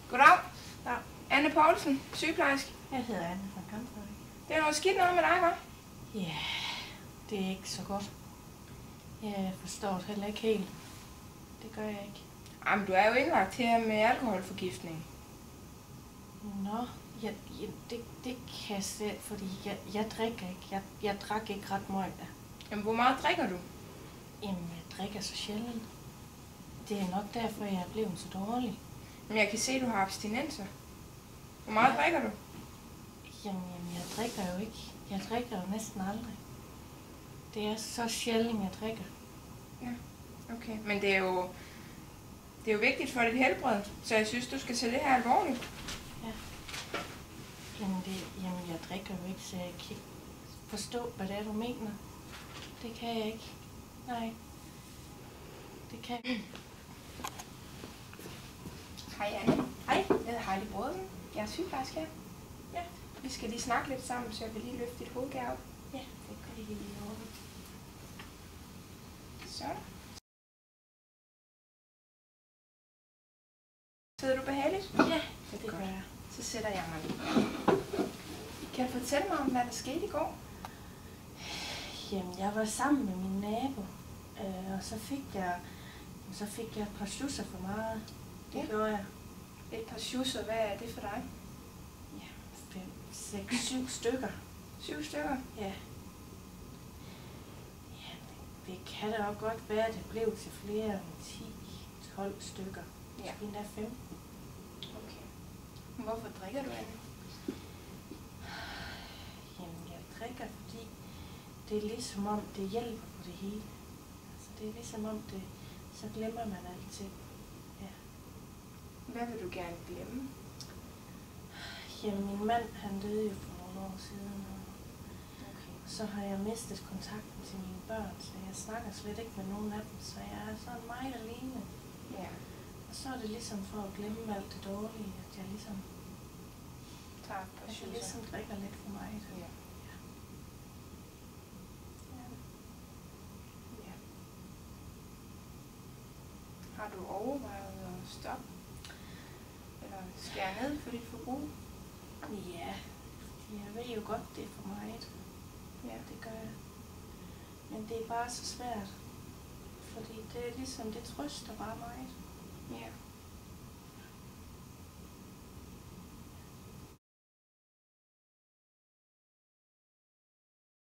Goddag. Ja. Anne Poulsen, sygeplejerske. Jeg hedder Anne fra Kampføj. Det er noget skidt noget med dig, hva'? Ja, det er ikke så godt. Jeg forstår det heller ikke helt. Det gør jeg ikke. Jamen, du er jo indlagt her med alkoholforgiftning. Nå, det kan jeg se, fordi jeg drikker ikke. Jeg drak ikke ret meget. Jamen, hvor meget drikker du? Jamen, jeg drikker så sjældent. Det er nok derfor, jeg er blevet så dårlig. Men jeg kan se, at du har abstinenser. Hvor meget drikker du? Jamen, jeg drikker jo ikke. Jeg drikker jo næsten aldrig. Det er så sjældent, jeg drikker. Ja, okay. Men det er jo vigtigt for dit helbred, så jeg synes, du skal tage det her alvorligt. Ja. Jamen, jeg drikker jo ikke, så jeg kan ikke forstå, hvad det er, du mener. Det kan jeg ikke. Nej. Det kan jeg ikke. Hej Anne. Hej. Jeg hedder Heidi Bråden. Jeg er sygeplejerske her. Ja. Vi skal lige snakke lidt sammen, så jeg vil lige løfte dit hovedgær op. Ja, det kan jeg lige ordne. Så. Sidder du behageligt? Ja, det gør jeg. Så sætter jeg mig lige. Kan du fortælle mig om, hvad der skete i går? Jamen, jeg var sammen med min nabo, og så fik jeg et par schusser for meget. Det gjorde jeg. Et par schusser, hvad er det for dig? Ja, 5, 6, 7 stykker. 7 stykker? Ja. Ja, det kan da også godt være, at det blev til flere end 10-12 stykker. Ja. Måske endda 15. Okay. Hvorfor drikker du, Anne? Jamen, jeg drikker, fordi det er ligesom om, det hjælper på det hele. Altså, det er ligesom om, så glemmer man alting. Ja. Hvad vil du gerne glemme? Jamen, min mand, han døde jo for nogle år siden, og Okay. så har jeg mistet kontakten til mine børn, så jeg snakker slet ikke med nogen af dem, så jeg er sådan meget alene. Ja. Og så er det ligesom for at glemme alt det dårlige, at jeg ligesom, Tager et par at jeg schusser. ligesom drikker lidt for meget. Ja. Ja. Ja. Har du overvejet at stoppe? Eller skære ned for dit forbrug? Ja, jeg ved jo godt, det er for meget. Ja. Det gør jeg. Men det er bare så svært. Fordi det er ligesom, det trøster bare meget. Ja.